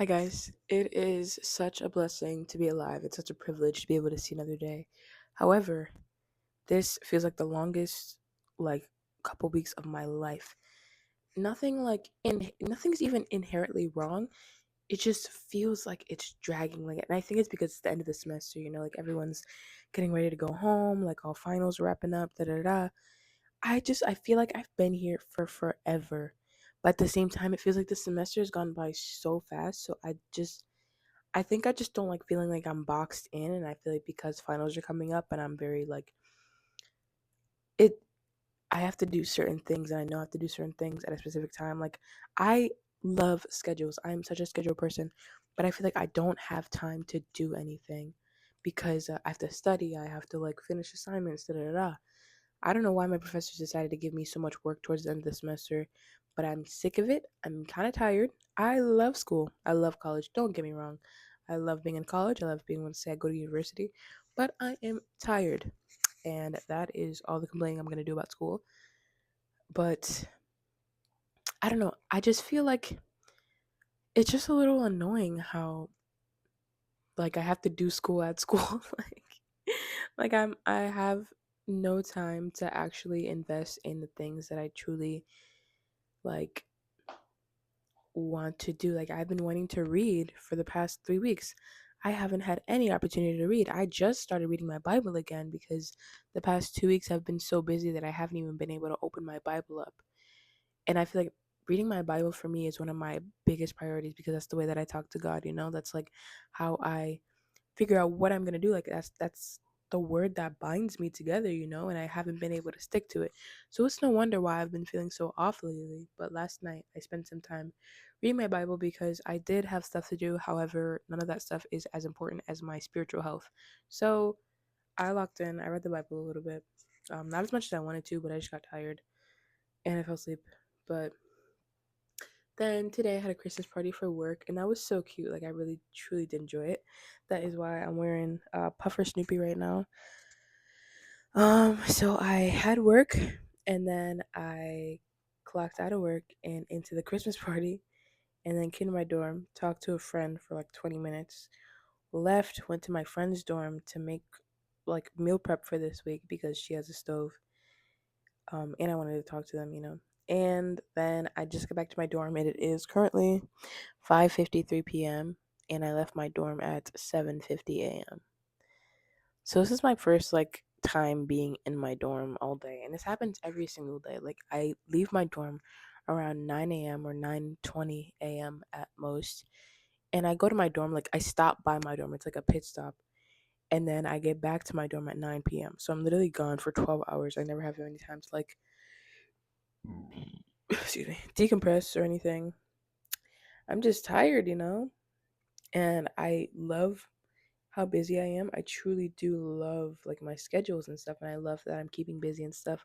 Hi, guys. It is such a blessing to be alive. It's such a privilege to be able to see another day. However, this feels like the longest, couple weeks of my life. Nothing's even inherently wrong. It just feels like it's dragging. And I think it's because it's the end of the semester. Like everyone's getting ready to go home. Like all finals are wrapping up. Da da da. I feel like I've been here for forever, but at the same time, it feels like the semester has gone by so fast. So I think I just don't like feeling like I'm boxed in, and I feel like because finals are coming up and I'm very like it I have to do certain things and I know I have to do certain things at a specific time. Like I love schedules. I'm such a schedule person, but I feel like I don't have time to do anything because I have to study, I have to like finish assignments, da da da. Da. I don't know why my professors decided to give me so much work towards the end of the semester, but I'm sick of it. I'm kind of tired. I love school. I love college. Don't get me wrong. I love being in college. I love being able to say I go to university, but I am tired. And that is all the complaining I'm going to do about school. But I don't know. I just feel like it's just a little annoying how like I have to do school at school. I have no time to actually invest in the things that I truly like want to do. Like I've been wanting to read for the past 3 weeks. I haven't had any opportunity to read. I just started reading my Bible again because the past 2 weeks have been so busy that I haven't even been able to open my Bible up. And I feel like reading my Bible for me is one of my biggest priorities because that's the way that I talk to God. That's like how I figure out what I'm gonna do. Like that's the word that binds me together, and I haven't been able to stick to it. So it's no wonder why I've been feeling so off lately. But last night I spent some time reading my Bible because I did have stuff to do. However, none of that stuff is as important as my spiritual health. So I locked in, I read the Bible a little bit. Not as much as I wanted to, but I just got tired and I fell asleep. But then today I had a Christmas party for work and that was so cute. Like I really truly did enjoy it. That is why I'm wearing puffer Snoopy right now. So I had work and then I clocked out of work and into the Christmas party and then came to my dorm, talked to a friend for like 20 minutes, left, went to my friend's dorm to make like meal prep for this week because she has a stove. And I wanted to talk to them. And then I just got back to my dorm and it is currently 5:53 p.m. and I left my dorm at 7:50 a.m. So this is my first like time being in my dorm all day, and this happens every single day. Like I leave my dorm around 9 a.m. or 9:20 a.m. at most, and I go to my dorm. Like I stop by my dorm. It's like a pit stop, and then I get back to my dorm at 9 p.m. So I'm literally gone for 12 hours. I never have any time to like excuse me decompress or anything. I'm just tired. And I love how busy I am. I truly do love like my schedules and stuff, and I love that I'm keeping busy and stuff.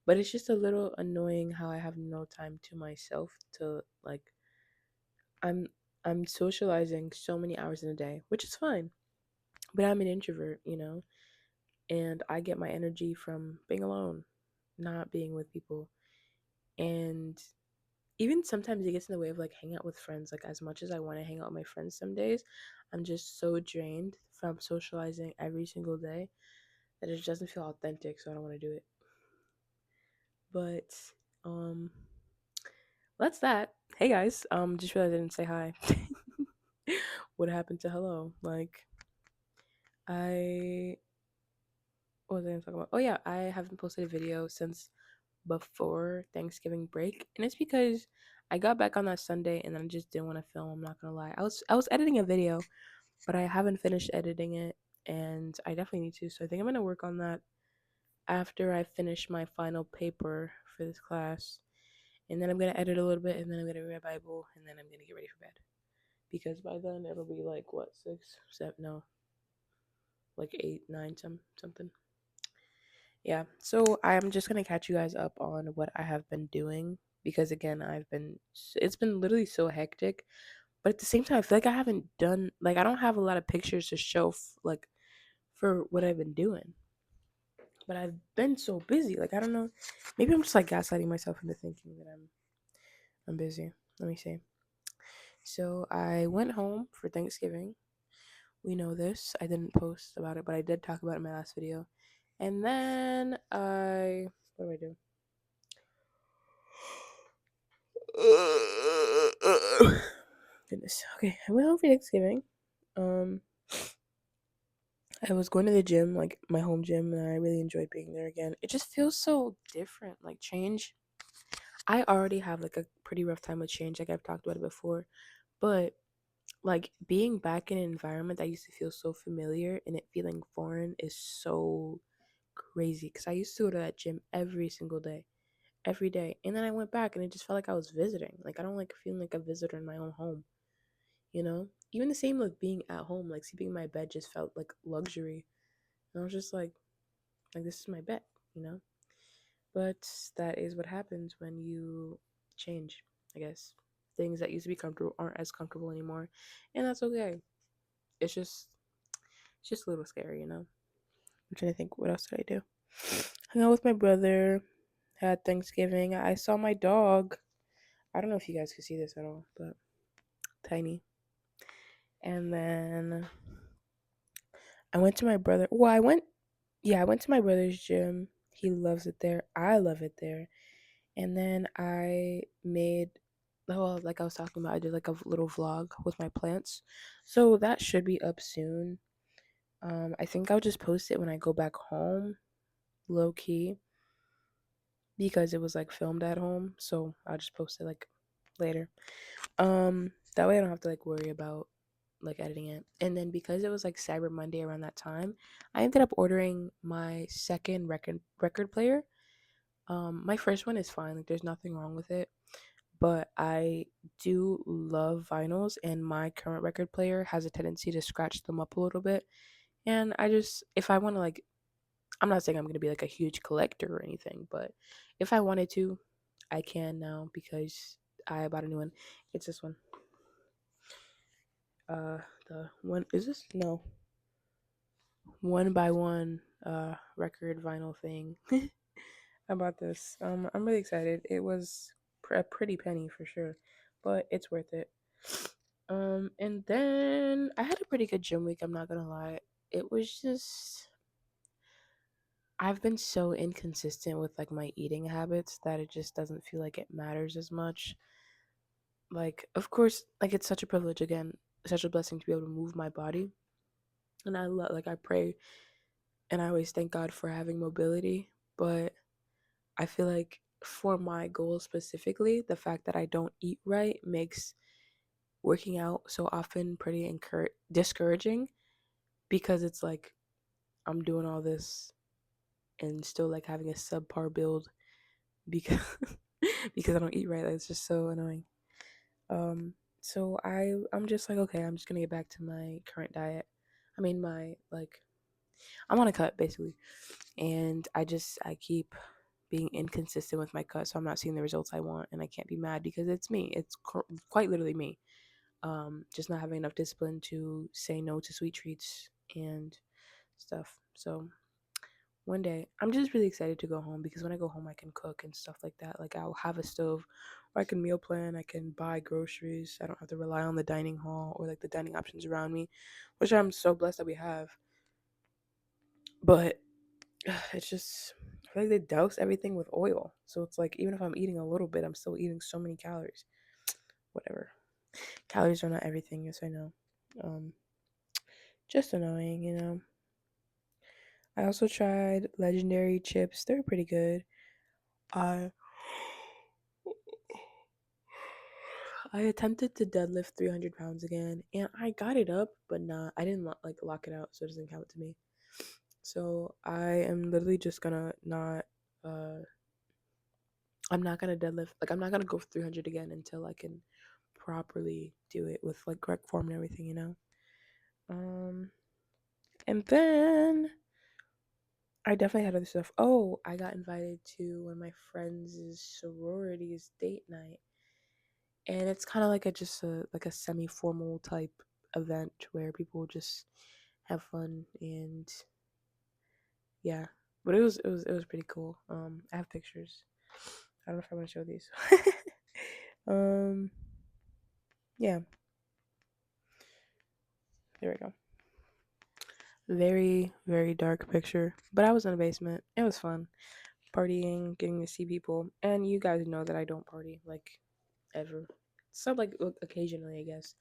But it's just a little annoying how I have no time to myself to like I'm I'm socializing so many hours in a day, which is fine. But I'm an introvert, and I get my energy from being alone, not being with people. And even sometimes it gets in the way of like hanging out with friends. Like as much as I want to hang out with my friends some days, I'm just so drained from socializing every single day that it just doesn't feel authentic, so I don't want to do it. But um that's that. Hey guys, just realized I didn't say hi. What happened to hello? Like I what was I gonna talk about? Oh yeah, I haven't posted a video since before Thanksgiving break, and it's because I got back on that Sunday and then I just didn't want to film. I'm not gonna lie. I was editing a video, but I haven't finished editing it, and I definitely need to. So I think I'm gonna work on that after I finish my final paper for this class, and then I'm gonna edit a little bit, and then I'm gonna read my Bible, and then I'm gonna get ready for bed because by then it'll be like what 6, 7, no, like 8, 9, something. Yeah, so I'm just gonna catch you guys up on what I have been doing because again, it's been literally so hectic, but at the same time, I feel like I haven't done like I don't have a lot of pictures to show like for what I've been doing. But I've been so busy. Like I don't know, maybe I'm just like gaslighting myself into thinking that I'm busy. Let me see. So I went home for Thanksgiving. We know this. I didn't post about it, but I did talk about it in my last video. And then what do I do? Goodness. Okay, I went home for Thanksgiving. Um, I was going to the gym, like my home gym, and I really enjoyed being there again. It just feels so different, like change. I already have like a pretty rough time with change, like I've talked about it before, but like being back in an environment that used to feel so familiar and it feeling foreign is so crazy. Because I used to go to that gym every day, and then I went back and it just felt like I was visiting. Like I don't like feeling like a visitor in my own home, you know. Even the same with being at home, like sleeping in my bed just felt like luxury, and I was just like this is my bed, you know. But that is what happens when you change, I guess. Things that used to be comfortable aren't as comfortable anymore, and that's okay. It's just it's just a little scary, you know. I'm trying to think, what else did I do? Hung out with my brother, had Thanksgiving. I saw my dog. I don't know if you guys could see this at all, but tiny. And then I went to my brother. Well, I went to my brother's gym. He loves it there. I love it there. And then I made, well, like I was talking about, I did like a little vlog with my plants. So that should be up soon. I think I'll just post it when I go back home, low key, because it was like filmed at home. So I'll just post it like later. That way I don't have to like worry about like editing it. And then because it was like Cyber Monday around that time, I ended up ordering my second record player. My first one is fine, like there's nothing wrong with it, but I do love vinyls, and my current record player has a tendency to scratch them up a little bit. And I just, if I want to, like, I'm not saying I'm going to be like a huge collector or anything, but if I wanted to, I can now because I bought a new one. It's this one. The one, is this? No. One by one record vinyl thing. I bought this. I'm really excited. It was a pretty penny for sure, but it's worth it. And then I had a pretty good gym week, I'm not gonna lie. It was just, I've been so inconsistent with like my eating habits that it just doesn't feel like it matters as much. Like, of course, like it's such a privilege again, such a blessing to be able to move my body. And I love, like I pray and I always thank God for having mobility, but I feel like for my goals specifically, the fact that I don't eat right makes working out so often pretty discouraging, because it's like I'm doing all this and still like having a subpar build because because I don't eat right. Like, it's just so annoying. So I'm just like, okay, I'm just gonna get back to my current diet. I mean, my like I'm on a cut basically, and I keep being inconsistent with my cut, so I'm not seeing the results I want, and I can't be mad because it's me. It's quite literally me. Just not having enough discipline to say no to sweet treats and stuff. So one day I'm just really excited to go home, because when I go home I can cook and stuff like that. Like I'll have a stove where I can meal plan, I can buy groceries. I don't have to rely on the dining hall or like the dining options around me, which I'm so blessed that we have. But it's just, I feel like they douse everything with oil. So it's like even if I'm eating a little bit, I'm still eating so many calories. Whatever. Calories are not everything, yes I know. Um just annoying, you know. I also tried legendary chips. They're pretty good. I I attempted to deadlift 300 pounds again, and I got it up, but not. I didn't like lock it out, so it doesn't count to me. So I am literally just gonna not. Uh, I'm not gonna deadlift. Like I'm not gonna go for 300 again until I can properly do it with like correct form and everything, you know. Um, and then I definitely had other stuff. Oh, I got invited to one of my friends' sororities date night, and it's kind of like a just a like a semi-formal type event where people just have fun, and yeah. But it was pretty cool. I have pictures. I don't know if I want to show these. um, yeah. There we go. Very, very dark picture. But I was in a basement. It was fun. Partying, getting to see people. And you guys know that I don't party, like, ever. So, like, occasionally, I guess.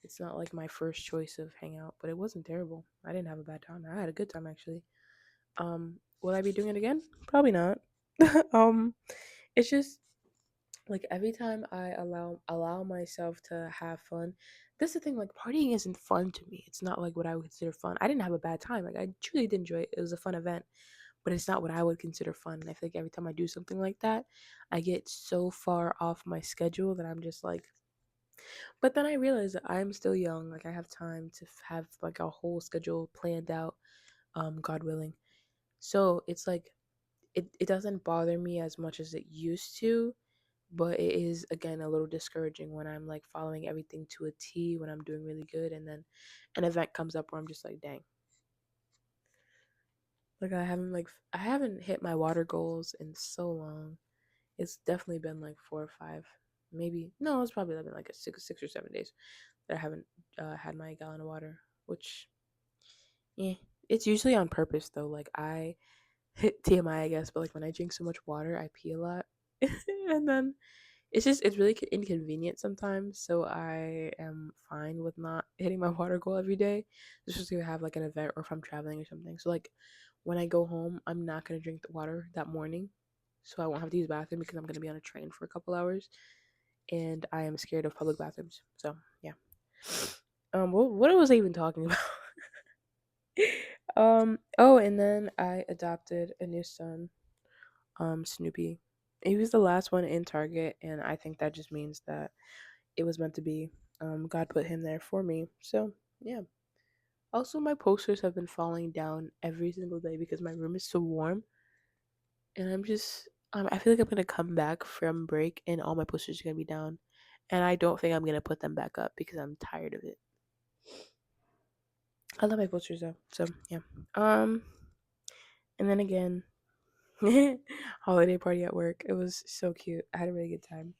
It's not like my first choice of hangout, but it wasn't terrible. I didn't have a bad time. I had a good time, actually. Will I be doing it again? Probably not. um, it's just like every time I allow myself to have fun. That's the thing. Like partying isn't fun to me. It's not like what I would consider fun. I didn't have a bad time. Like I truly did enjoy it. It was a fun event, but it's not what I would consider fun. And I feel like every time I do something like that, I get so far off my schedule that I'm just like. But then I realize that I'm still young. Like I have time to have like a whole schedule planned out. God willing. So it's like it doesn't bother me as much as it used to, but it is again a little discouraging when I'm like following everything to a T when I'm doing really good, and then an event comes up where I'm just like, dang, like I haven't hit my water goals in so long. It's definitely been like 4 or 5, maybe no, it's probably been like a 6 or 7 days that I haven't had my gallon of water, which yeah, it's usually on purpose though. Like I hit TMI, I guess, but like when I drink so much water, I pee a lot, and then it's really inconvenient sometimes. So I am fine with not hitting my water goal every day, just to have like an event or if I'm traveling or something. So like when I go home, I'm not gonna drink the water that morning, so I won't have to use the bathroom because I'm gonna be on a train for a couple hours, and I am scared of public bathrooms. So yeah. What was I even talking about? Oh, and then I adopted a new son, Snoopy. He was the last one in Target, and I think that just means that it was meant to be. God put him there for me. So yeah. Also, my posters have been falling down every single day because my room is so warm, and I feel like I'm gonna come back from break and all my posters are gonna be down, and I don't think I'm gonna put them back up because I'm tired of it. I love my posters though, so yeah. Um, and then again, holiday party at work. It was so cute. I had a really good time.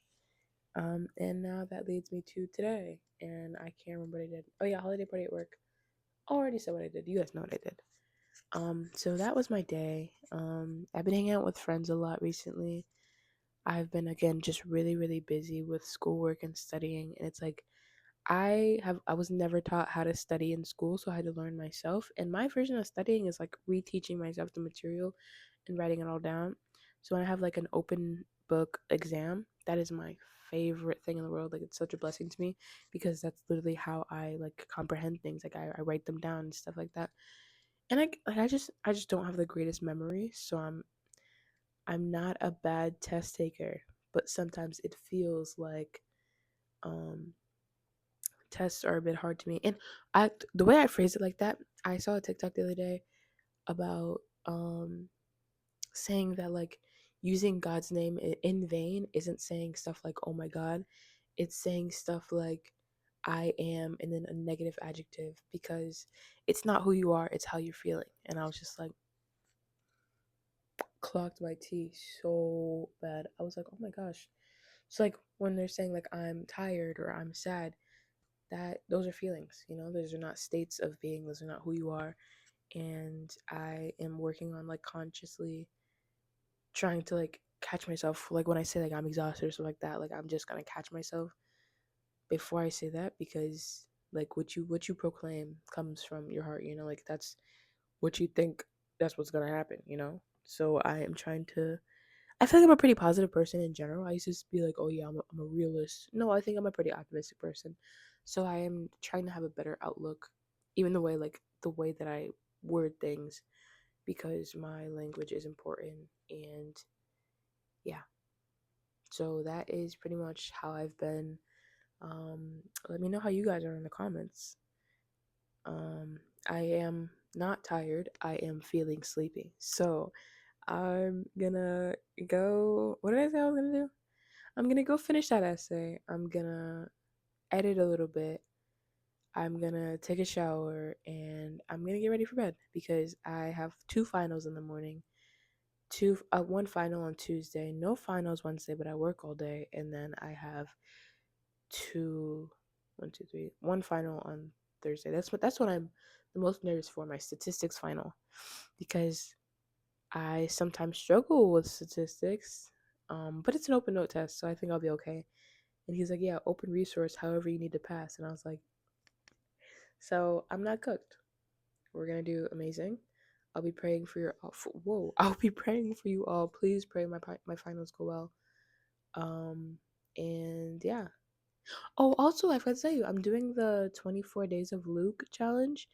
And now that leads me to today, and I can't remember what I did. Oh yeah, holiday party at work. Already said what I did. You guys know what I did. So that was my day. I've been hanging out with friends a lot recently. I've been again just really, really busy with schoolwork and studying, and it's like I was never taught how to study in school, so I had to learn myself. And my version of studying is like reteaching myself the material and writing it all down. So when I have like an open book exam, that is my favorite thing in the world. Like it's such a blessing to me because that's literally how I like comprehend things. Like I write them down and stuff like that. And I just don't have the greatest memory, so I'm not a bad test taker, but sometimes it feels like um tests are a bit hard to me. And the way I phrase it like that, I saw a TikTok the other day about saying that like using God's name in vain isn't saying stuff like oh my God, it's saying stuff like I am and then a negative adjective because it's not who you are, it's how you're feeling. And I was just like clocked my tea so bad. I was like, oh my gosh. So like when they're saying like I'm tired or I'm sad, that those are feelings, you know, those are not states of being, those are not who you are. And I am working on like consciously trying to like catch myself, like when I say like I'm exhausted or something like that, like I'm just gonna catch myself before I say that because like what you proclaim comes from your heart, you know, like that's what you think, that's what's gonna happen, you know. So I am trying to, I feel like I'm a pretty positive person in general. I used to just be like, oh yeah, I'm a realist. No, I think I'm a pretty optimistic person. So I am trying to have a better outlook, even the way that I word things, because my language is important. And yeah, so that is pretty much how I've been. Let me know how you guys are in the comments. Um, I am not tired. I am feeling sleepy. So I'm gonna go. What did I say I was gonna do? I'm gonna go finish that essay. I'm gonna edit a little bit. I'm gonna take a shower and I'm gonna get ready for bed because I have two finals in the morning. One final on Tuesday, no finals Wednesday, but I work all day, and then I have two, one, two, three, one final on Thursday. That's what I'm the most nervous for, my statistics final, because I sometimes struggle with statistics. But it's an open note test, so I think I'll be okay. And he's like, yeah, open resource, however you need to pass. And I was like, so I'm not cooked. We're gonna do amazing. I'll be praying for your. Whoa! I'll be praying for you all. Please pray my finals go well. Um, and yeah. Oh, also, I forgot to tell you, I'm doing the 24 Days of Luke challenge,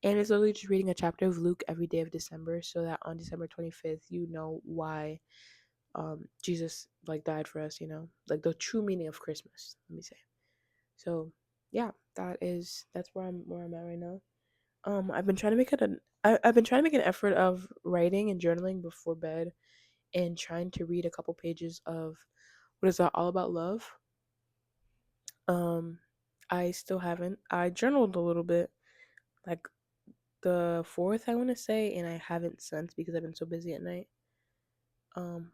and it's literally just reading a chapter of Luke every day of December, so that on December 25th, you know why Jesus like died for us. You know, like the true meaning of Christmas. Let me say. So, yeah, that's where I'm at right now. I've been trying to make it an I've been trying to make an effort of writing and journaling before bed, and trying to read a couple pages of what is that all about love. Um, I still haven't. I journaled a little bit, like the fourth, I want to say, and I haven't since because I've been so busy at night. Um,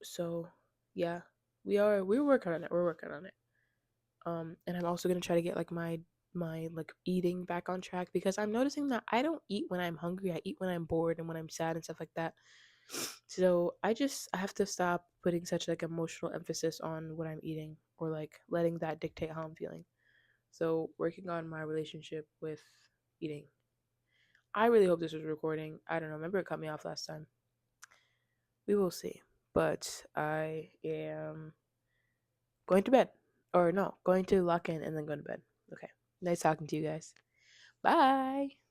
so yeah, we're working on it. We're working on it. And I'm also gonna try to get like my like eating back on track, because I'm noticing that I don't eat when I'm hungry. I eat when I'm bored and when I'm sad and stuff like that. So I have to stop putting such like emotional emphasis on what I'm eating, or like letting that dictate how I'm feeling. So working on my relationship with eating. I really hope this was recording. I don't know. Remember it cut me off last time. We will see. But I am going to bed. Or no, going to lock in and then going to bed. Okay. Nice talking to you guys. Bye.